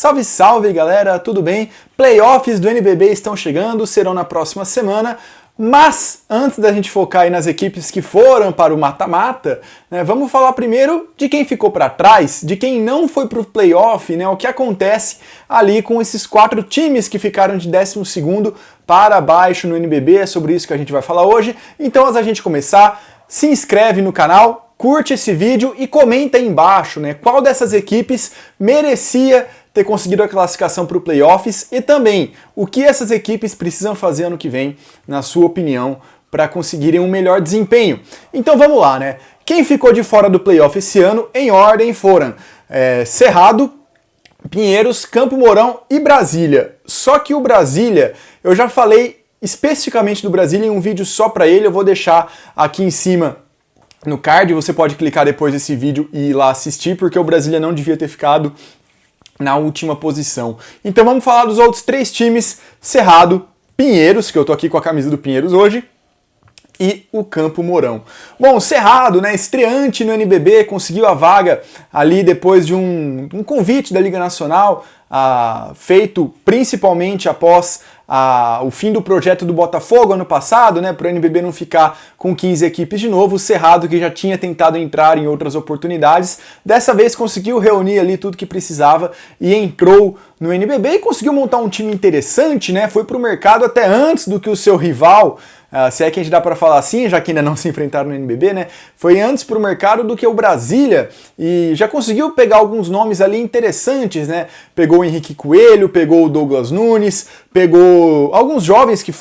Salve, salve galera, tudo bem? Playoffs do NBB estão chegando, serão na próxima semana, mas antes da gente focar aí nas equipes que foram para o mata-mata, né, vamos falar primeiro de quem ficou para trás, de quem não foi para o playoff, né, o que acontece ali com esses 4 times que ficaram de 12º para baixo no NBB, é sobre isso que a gente vai falar hoje. Então, antes da gente começar, se inscreve no canal, curte esse vídeo e comenta aí embaixo, né, qual dessas equipes merecia ter conseguido a classificação para o playoffs e também o que essas equipes precisam fazer ano que vem, na sua opinião, para conseguirem um melhor desempenho. Então vamos lá, né? Quem ficou de fora do playoff esse ano, em ordem, foram Cerrado, Pinheiros, Campo Mourão e Brasília. Só que o Brasília, eu já falei especificamente do Brasília em um vídeo só para ele, eu vou deixar aqui em cima no card, você pode clicar depois desse vídeo e ir lá assistir, porque o Brasília não devia ter ficado na última posição. Então vamos falar dos outros 3 times, Cerrado, Pinheiros, que eu tô aqui com a camisa do Pinheiros hoje, e o Campo Mourão. Bom, o Cerrado, né, estreante no NBB, conseguiu a vaga ali depois de um convite da Liga Nacional, feito principalmente após o fim do projeto do Botafogo ano passado, né, para o NBB não ficar com 15 equipes de novo. O Cerrado, que já tinha tentado entrar em outras oportunidades, dessa vez conseguiu reunir ali tudo que precisava e entrou no NBB e conseguiu montar um time interessante, né, foi para o mercado até antes do que o seu rival, se é que a gente dá para falar assim, já que ainda não se enfrentaram no NBB, né? Foi antes para o mercado do que o Brasília e já conseguiu pegar alguns nomes ali interessantes, né? Pegou o Henrique Coelho, pegou o Douglas Nunes, pegou alguns jovens que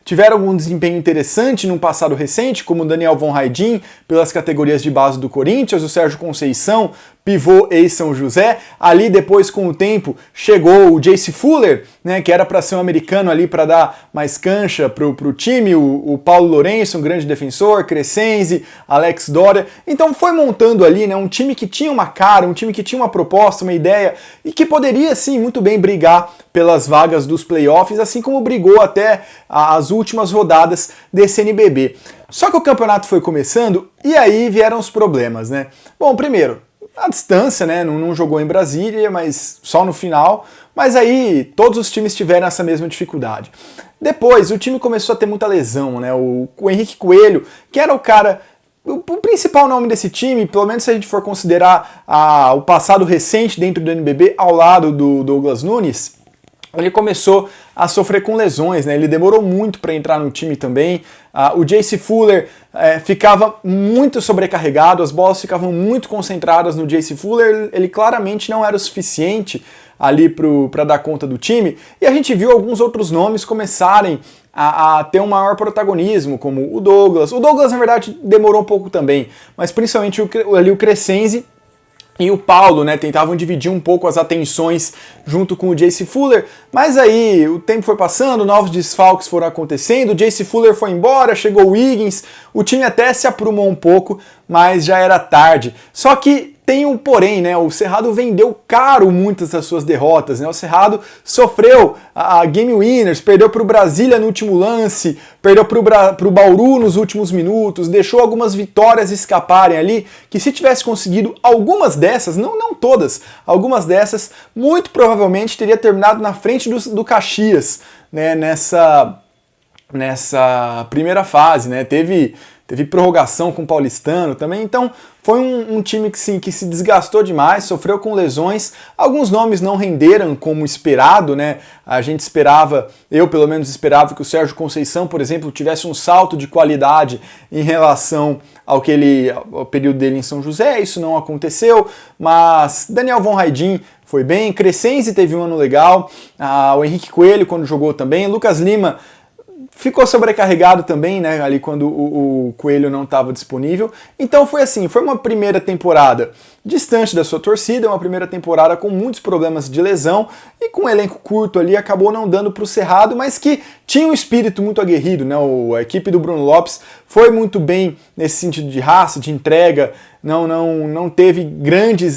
tiveram algum desempenho interessante num passado recente, como o Daniel Von Haidin, pelas categorias de base do Corinthians, o Sérgio Conceição, pivô ex-São José. Ali depois, com o tempo, chegou o Jace Fuller, né, que era para ser um americano ali para dar mais cancha pro time, o Paulo Lourenço, um grande defensor, Crescenzi, Alex Doria. Então foi montando ali, né, um time que tinha uma cara, um time que tinha uma proposta, uma ideia e que poderia sim muito bem brigar pelas vagas dos playoffs, assim como brigou até as últimas rodadas desse NBB. Só que o campeonato foi começando e aí vieram os problemas, né? Bom, primeiro, a distância, né? Não jogou em Brasília, mas só no final. Mas aí todos os times tiveram essa mesma dificuldade. Depois, o time começou a ter muita lesão, né? O Henrique Coelho, que era o cara, o principal nome desse time, pelo menos se a gente for considerar o passado recente dentro do NBB, ao lado do Douglas Nunes, ele começou a sofrer com lesões, né? Ele demorou muito para entrar no time também. O Jace Fuller ficava muito sobrecarregado, as bolas ficavam muito concentradas no Jace Fuller, ele claramente não era o suficiente ali para dar conta do time. E a gente viu alguns outros nomes começarem a ter um maior protagonismo, como o Douglas. O Douglas, na verdade, demorou um pouco também, mas principalmente ali o Crescenzi e o Paulo, né, tentavam dividir um pouco as atenções junto com o Jace Fuller, mas aí o tempo foi passando, novos desfalques foram acontecendo, o Jace Fuller foi embora, chegou o Wiggins, o time até se aprumou um pouco, mas já era tarde. Só que tem um porém, né? O Cerrado vendeu caro muitas das suas derrotas, né? O Cerrado sofreu a game winners, perdeu para o Brasília no último lance, perdeu para o Bauru nos últimos minutos, deixou algumas vitórias escaparem ali, que se tivesse conseguido algumas dessas, não todas, algumas dessas, muito provavelmente teria terminado na frente do Caxias, né? Nessa primeira fase, né? Teve prorrogação com o Paulistano também, então foi um time que se desgastou demais, sofreu com lesões, alguns nomes não renderam como esperado, né? A gente esperava, eu pelo menos esperava que o Sérgio Conceição, por exemplo, tivesse um salto de qualidade em relação ao período dele em São José, isso não aconteceu, mas Daniel Von Haidin foi bem, Crescenzi teve um ano legal, o Henrique Coelho quando jogou também, Lucas Lima ficou sobrecarregado também, né, ali quando o Coelho não estava disponível. Então foi assim, foi uma primeira temporada distante da sua torcida, uma primeira temporada com muitos problemas de lesão e com um elenco curto ali, acabou não dando para o Cerrado, mas que tinha um espírito muito aguerrido, né? A equipe do Bruno Lopes foi muito bem nesse sentido de raça, de entrega, não teve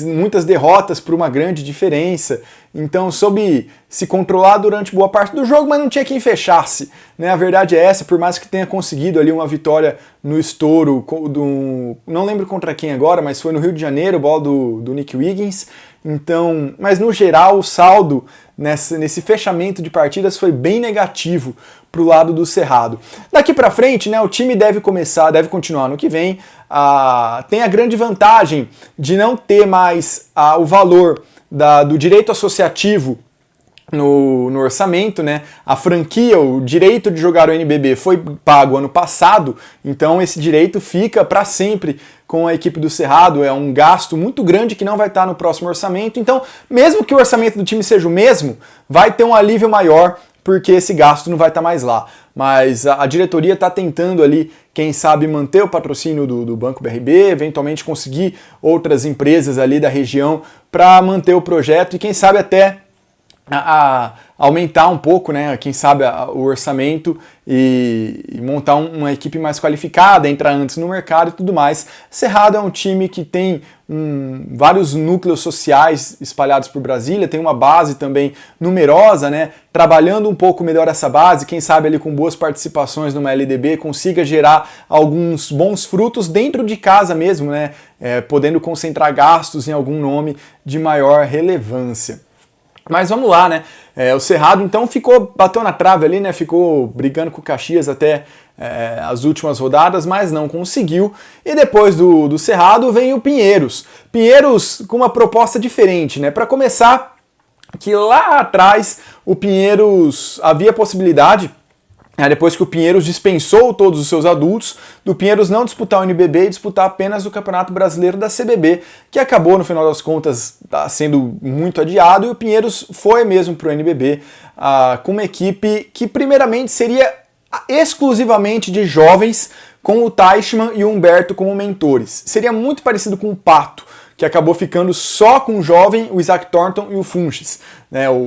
muitas derrotas por uma grande diferença, então soube se controlar durante boa parte do jogo, mas não tinha quem fechasse, né? A verdade é essa, por mais que tenha conseguido ali uma vitória no estouro, não lembro contra quem agora, mas foi no Rio de Janeiro, bola do Nick Wiggins, então, mas no geral o saldo nesse fechamento de partidas foi bem negativo para o lado do Cerrado. Daqui para frente, né, o time deve continuar no que vem, tem a grande vantagem de não ter mais o valor do direito associativo no orçamento, né? A franquia, o direito de jogar o NBB foi pago ano passado, então esse direito fica para sempre com a equipe do Cerrado, é um gasto muito grande que não vai estar no próximo orçamento, então mesmo que o orçamento do time seja o mesmo, vai ter um alívio maior, porque esse gasto não vai estar mais lá. Mas a diretoria está tentando ali, quem sabe, manter o patrocínio do Banco BRB, eventualmente conseguir outras empresas ali da região para manter o projeto e quem sabe até aumentar um pouco, né, quem sabe o orçamento e montar uma equipe mais qualificada, entrar antes no mercado e tudo mais. Cerrado é um time que tem vários núcleos sociais espalhados por Brasília, tem uma base também numerosa, né, trabalhando um pouco melhor essa base, quem sabe ali com boas participações numa LDB consiga gerar alguns bons frutos dentro de casa mesmo, né, podendo concentrar gastos em algum nome de maior relevância. Mas vamos lá, né? O Cerrado então bateu na trave ali, né? Ficou brigando com o Caxias até as últimas rodadas, mas não conseguiu. E depois do Cerrado vem o Pinheiros. Pinheiros com uma proposta diferente, né? Para começar, que lá atrás o Pinheiros havia possibilidade, depois que o Pinheiros dispensou todos os seus adultos, do Pinheiros não disputar o NBB e disputar apenas o Campeonato Brasileiro da CBB, que acabou, no final das contas, sendo muito adiado, e o Pinheiros foi mesmo para o NBB com uma equipe que primeiramente seria exclusivamente de jovens, com o Teichmann e o Humberto como mentores. Seria muito parecido com o Pato, que acabou ficando só com o jovem, o Isaac Thornton e o Funches.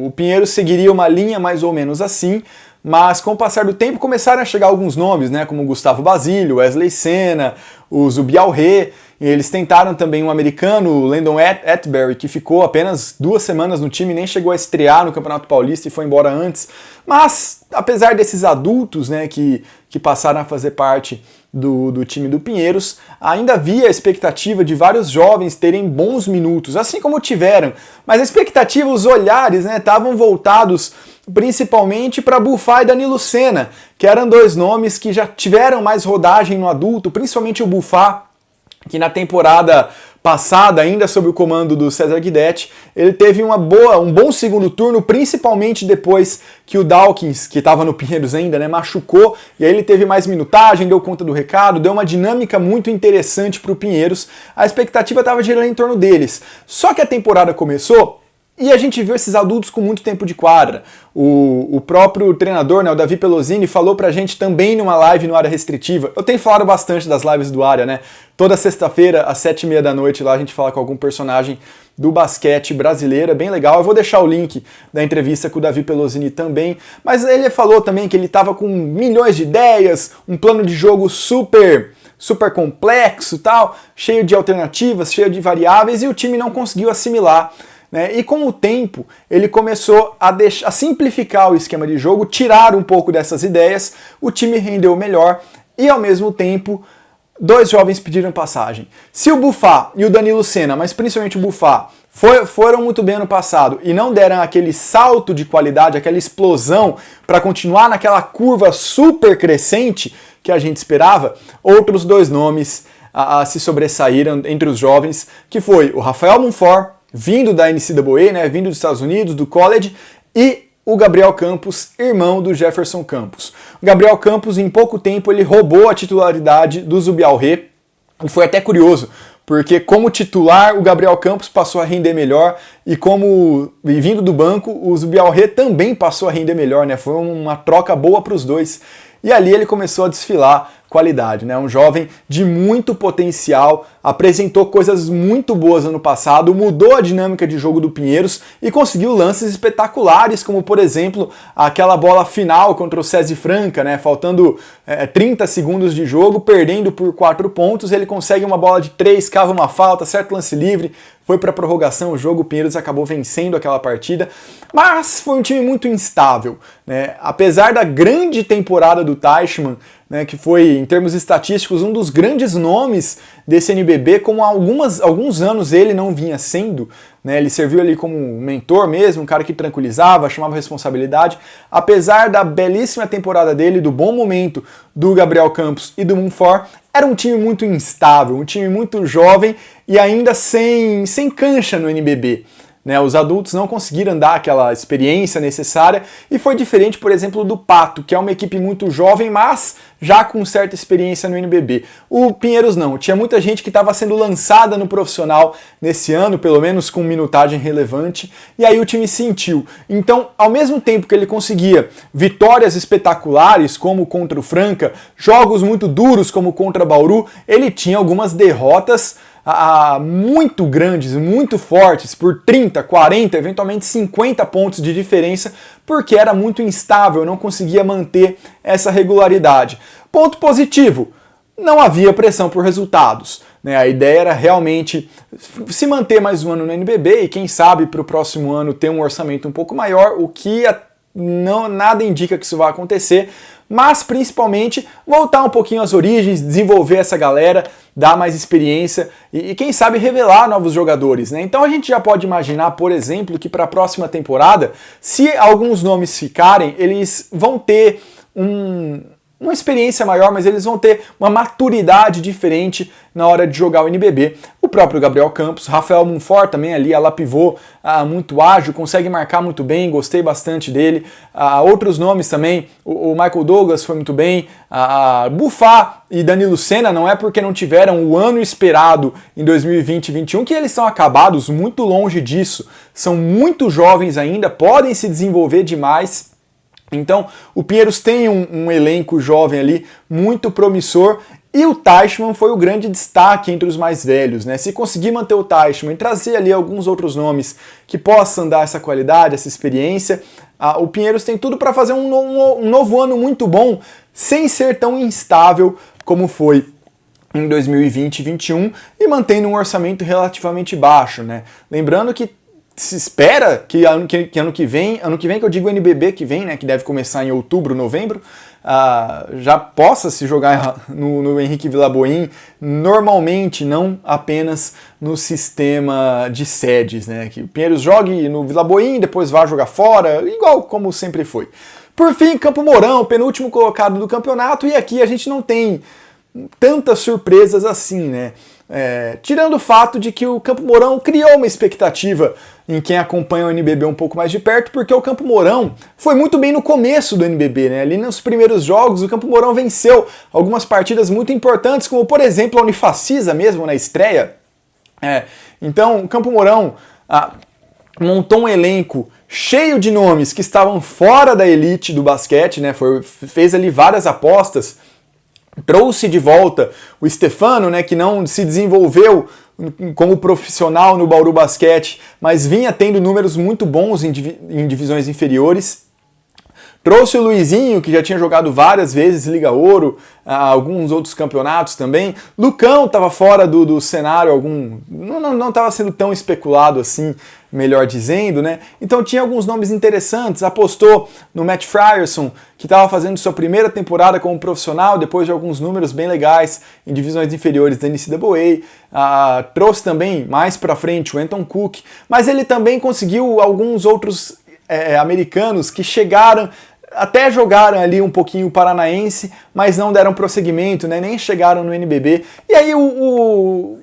O Pinheiros seguiria uma linha mais ou menos assim, mas com o passar do tempo começaram a chegar alguns nomes, né, como Gustavo Basílio, Wesley Senna, o Zubial Rê, e eles tentaram também um americano, o Landon Atbury, que ficou apenas 2 semanas no time, nem chegou a estrear no Campeonato Paulista e foi embora antes. Mas, apesar desses adultos, né, que passaram a fazer parte do time do Pinheiros, ainda havia a expectativa de vários jovens terem bons minutos, assim como tiveram. Mas a expectativa, os olhares, né, estavam voltados principalmente para Bufá e Danilo Senna, que eram 2 nomes que já tiveram mais rodagem no adulto, principalmente o Bufá, que na temporada passada, ainda sob o comando do César Guidetti, ele teve um bom segundo turno, principalmente depois que o Dawkins, que estava no Pinheiros ainda, né, machucou, e aí ele teve mais minutagem, deu conta do recado, deu uma dinâmica muito interessante para o Pinheiros. A expectativa estava girando em torno deles. Só que a temporada começou e a gente viu esses adultos com muito tempo de quadra. O próprio treinador, né, o Davi Pelosini, falou pra gente também numa live no Área Restritiva. Eu tenho falado bastante das lives do Área, né? Toda sexta-feira, às 7h30 da noite, lá a gente fala com algum personagem do basquete brasileiro, é bem legal. Eu vou deixar o link da entrevista com o Davi Pelosini também. Mas ele falou também que ele estava com milhões de ideias, um plano de jogo super complexo, tal, cheio de alternativas, cheio de variáveis, e o time não conseguiu assimilar. E com o tempo ele começou a simplificar o esquema de jogo, tirar um pouco dessas ideias, o time rendeu melhor e ao mesmo tempo 2 jovens pediram passagem. Se o Bufá e o Danilo Senna, mas principalmente o Bufá, foram muito bem ano passado e não deram aquele salto de qualidade, aquela explosão para continuar naquela curva super crescente que a gente esperava, outros 2 nomes se sobressaíram entre os jovens, que foi o Rafael Monfort, vindo da NCAA, né, vindo dos Estados Unidos, do college, e o Gabriel Campos, irmão do Jefferson Campos. O Gabriel Campos, em pouco tempo, ele roubou a titularidade do Zubial Rê, e foi até curioso, porque como titular, o Gabriel Campos passou a render melhor, e vindo do banco, o Zubial Rê também passou a render melhor, né, foi uma troca boa para os dois. E ali ele começou a desfilar qualidade, né? Um jovem de muito potencial, apresentou coisas muito boas ano passado, mudou a dinâmica de jogo do Pinheiros e conseguiu lances espetaculares, como por exemplo aquela bola final contra o César Franca, né? Faltando 30 segundos de jogo, perdendo por 4 pontos, ele consegue uma bola de 3, cava uma falta, certo lance livre, foi para prorrogação o jogo, o Pinheiros acabou vencendo aquela partida, mas foi um time muito instável, né? Apesar da grande temporada do Teichmann, né, que foi, em termos estatísticos, um dos grandes nomes desse NBB, como há alguns anos ele não vinha sendo, né, ele serviu ali como um mentor mesmo, um cara que tranquilizava, chamava responsabilidade. Apesar da belíssima temporada dele, do bom momento do Gabriel Campos e do Munford, era um time muito instável, um time muito jovem e ainda sem cancha no NBB. Né, os adultos não conseguiram dar aquela experiência necessária e foi diferente, por exemplo, do Pato, que é uma equipe muito jovem, mas já com certa experiência no NBB. O Pinheiros não, tinha muita gente que estava sendo lançada no profissional nesse ano, pelo menos com minutagem relevante, e aí o time sentiu. Então, ao mesmo tempo que ele conseguia vitórias espetaculares, como contra o Franca, jogos muito duros, como contra Bauru, ele tinha algumas derrotas muito grandes, muito fortes, por 30, 40, eventualmente 50 pontos de diferença, porque era muito instável, não conseguia manter essa regularidade. Ponto positivo, não havia pressão por resultados, né? A ideia era realmente se manter mais um ano no NBB e quem sabe para o próximo ano ter um orçamento um pouco maior, o que nada indica que isso vai acontecer, mas principalmente voltar um pouquinho às origens, desenvolver essa galera, dar mais experiência e quem sabe revelar novos jogadores, né? Então a gente já pode imaginar, por exemplo, que para a próxima temporada, se alguns nomes ficarem, eles vão ter uma experiência maior, mas eles vão ter uma maturidade diferente na hora de jogar o NBB. O próprio Gabriel Campos, Rafael Munford também ali, ala pivô, muito ágil, consegue marcar muito bem, gostei bastante dele. Outros nomes também, o Michael Douglas foi muito bem, Bufá e Danilo Senna, não é porque não tiveram o ano esperado em 2020 e 2021 que eles são acabados, muito longe disso. São muito jovens ainda, podem se desenvolver demais. Então, o Pinheiros tem um elenco jovem ali, muito promissor, e o Teichmann foi o grande destaque entre os mais velhos, né? Se conseguir manter o Teichmann e trazer ali alguns outros nomes que possam dar essa qualidade, essa experiência, o Pinheiros tem tudo para fazer um novo ano muito bom, sem ser tão instável como foi em 2020 e 2021, e mantendo um orçamento relativamente baixo, né? Lembrando que se espera que ano que vem que eu digo NBB que vem, né, que deve começar em outubro, novembro, já possa se jogar no Henrique Villaboin normalmente, não apenas no sistema de sedes, né, que o Pinheiros jogue no Villaboin, depois vá jogar fora, igual como sempre foi. Por fim, Campo Mourão, penúltimo colocado do campeonato, e aqui a gente não tem tantas surpresas assim, né? Tirando o fato de que o Campo Mourão criou uma expectativa em quem acompanha o NBB um pouco mais de perto, porque o Campo Mourão foi muito bem no começo do NBB, né? Ali nos primeiros jogos, o Campo Mourão venceu algumas partidas muito importantes, como por exemplo a Unifacisa mesmo na estreia. Então, o Campo Mourão montou um elenco cheio de nomes que estavam fora da elite do basquete, né? Fez ali várias apostas. Trouxe de volta o Stefano, né, que não se desenvolveu como profissional no Bauru Basquete, mas vinha tendo números muito bons em divisões inferiores. Trouxe o Luizinho, que já tinha jogado várias vezes Liga Ouro, alguns outros campeonatos também. Lucão estava fora do cenário, não estava sendo tão especulado assim, melhor dizendo, né? Então tinha alguns nomes interessantes, apostou no Matt Frierson, que estava fazendo sua primeira temporada como profissional, depois de alguns números bem legais em divisões inferiores da NCAA. Trouxe também, mais para frente, o Anton Cook, mas ele também conseguiu alguns outros americanos que até jogaram ali um pouquinho o paranaense, mas não deram prosseguimento, né? Nem chegaram no NBB. E aí o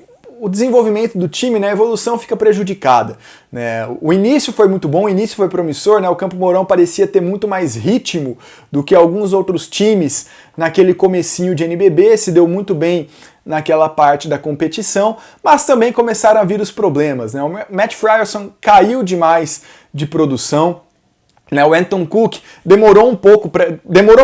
desenvolvimento do time, né, a evolução fica prejudicada, né? O início foi muito bom, o início foi promissor, né? O Campo Mourão parecia ter muito mais ritmo do que alguns outros times naquele comecinho de NBB, se deu muito bem naquela parte da competição, mas também começaram a vir os problemas, né? O Matt Frierson caiu demais de produção, né, o Anton Cook demorou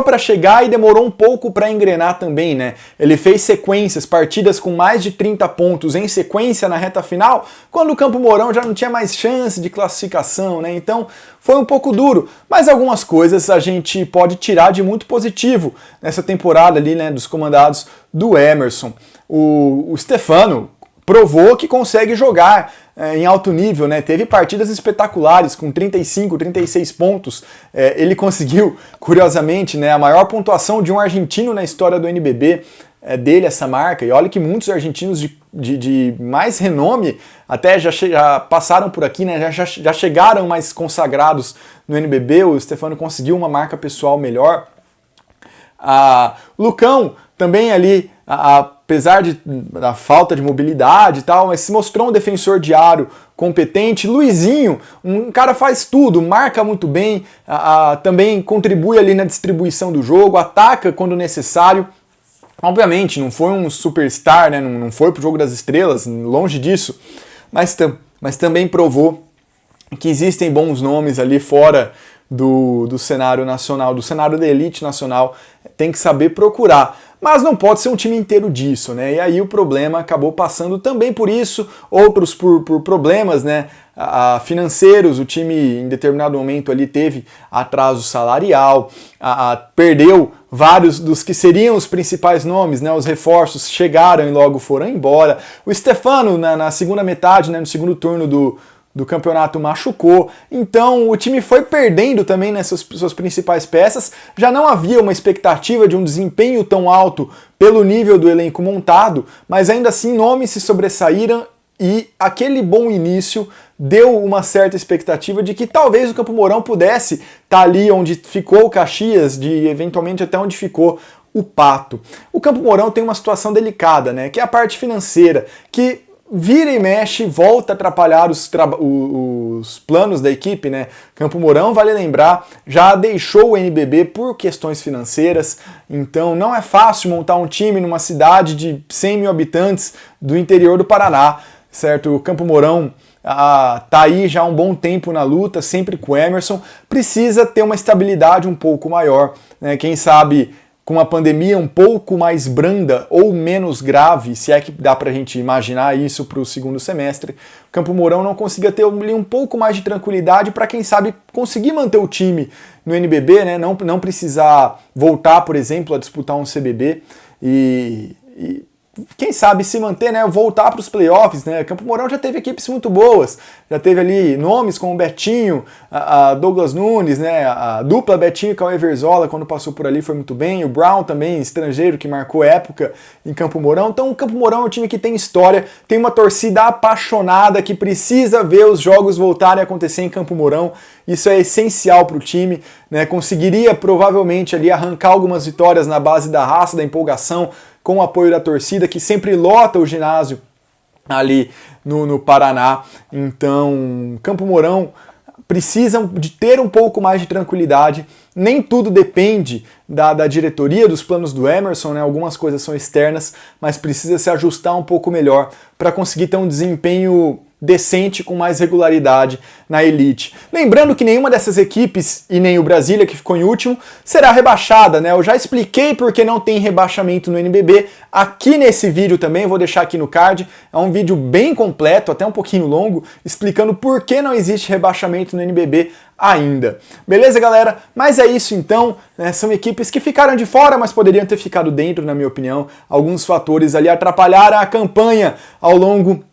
para chegar e demorou um pouco para engrenar também, né? Ele fez sequências, partidas com mais de 30 pontos em sequência na reta final, quando o Campo Mourão já não tinha mais chance de classificação, né? Então foi um pouco duro, mas algumas coisas a gente pode tirar de muito positivo nessa temporada ali, né, dos comandados do Emerson. O Stefano provou que consegue jogar em alto nível, né? Teve partidas espetaculares com 35, 36 pontos. Ele conseguiu, curiosamente, né, a maior pontuação de um argentino na história do NBB, dele essa marca. E olha que muitos argentinos de mais renome até já passaram por aqui, né? Já chegaram mais consagrados no NBB. O Stefano conseguiu uma marca pessoal melhor. Lucão também ali, apesar da falta de mobilidade e tal, mas se mostrou um defensor de aro competente. Luizinho, um cara faz tudo, marca muito bem, também contribui ali na distribuição do jogo, ataca quando necessário. Obviamente, não foi um superstar, né? Não foi pro jogo das estrelas, longe disso, mas também provou que existem bons nomes ali fora do cenário nacional, do cenário da elite nacional. Tem que saber procurar. Mas não pode ser um time inteiro disso, né? E aí o problema acabou passando também por isso, outros por problemas, né, financeiros. O time em determinado momento ali teve atraso salarial, perdeu vários dos que seriam os principais nomes, né? Os reforços chegaram e logo foram embora. O Stefano na segunda metade, né, no segundo turno do campeonato machucou, então o time foi perdendo também nessas suas principais peças. Já não havia uma expectativa de um desempenho tão alto pelo nível do elenco montado, mas ainda assim nomes se sobressaíram e aquele bom início deu uma certa expectativa de que talvez o Campo Mourão pudesse estar ali onde ficou o Caxias, de eventualmente até onde ficou o Pato. O Campo Mourão tem uma situação delicada, né, que é a parte financeira, que vira e mexe, volta a atrapalhar os planos da equipe, né? Campo Mourão, vale lembrar, já deixou o NBB por questões financeiras, então não é fácil montar um time numa cidade de 100 mil habitantes do interior do Paraná, certo? O Campo Mourão tá aí já há um bom tempo na luta, sempre com o Emerson, precisa ter uma estabilidade um pouco maior, né? Quem sabe com uma pandemia um pouco mais branda ou menos grave, se é que dá pra gente imaginar isso para o segundo semestre, o Campo Mourão não consiga ter um pouco mais de tranquilidade para, quem sabe, conseguir manter o time no NBB, né? Não precisar voltar, por exemplo, a disputar um CBB e quem sabe se manter, né, voltar para os playoffs, né? Campo Mourão já teve equipes muito boas, já teve ali nomes como Betinho, Douglas Nunes, né, a dupla Betinho e Cauê Verzola, quando passou por ali foi muito bem, o Brown também, estrangeiro, que marcou época em Campo Mourão. Então o Campo Mourão é um time que tem história, tem uma torcida apaixonada que precisa ver os jogos voltarem a acontecer em Campo Mourão. Isso é essencial para o time, né? Conseguiria provavelmente ali arrancar algumas vitórias na base da raça, da empolgação, com o apoio da torcida, que sempre lota o ginásio ali no Paraná. Então, Campo Mourão precisam de ter um pouco mais de tranquilidade. Nem tudo depende da diretoria, dos planos do Emerson, né? Algumas coisas são externas, mas precisa se ajustar um pouco melhor para conseguir ter um desempenho decente, com mais regularidade na elite. Lembrando que nenhuma dessas equipes, e nem o Brasília, que ficou em último, será rebaixada, né? Eu já expliquei porque não tem rebaixamento no NBB aqui nesse vídeo também, vou deixar aqui no card. É um vídeo bem completo, até um pouquinho longo, explicando por que não existe rebaixamento no NBB ainda. Beleza, galera? Mas é isso então, né? São equipes que ficaram de fora, mas poderiam ter ficado dentro, na minha opinião. Alguns fatores ali atrapalharam a campanha ao longo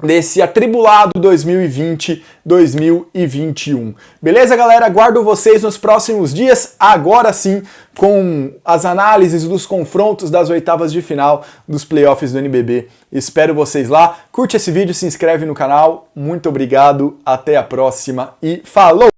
desse atribulado 2020-2021. Beleza, galera? Aguardo vocês nos próximos dias, agora sim, com as análises dos confrontos das oitavas de final dos playoffs do NBB. Espero vocês lá. Curte esse vídeo, se inscreve no canal. Muito obrigado, até a próxima e falou!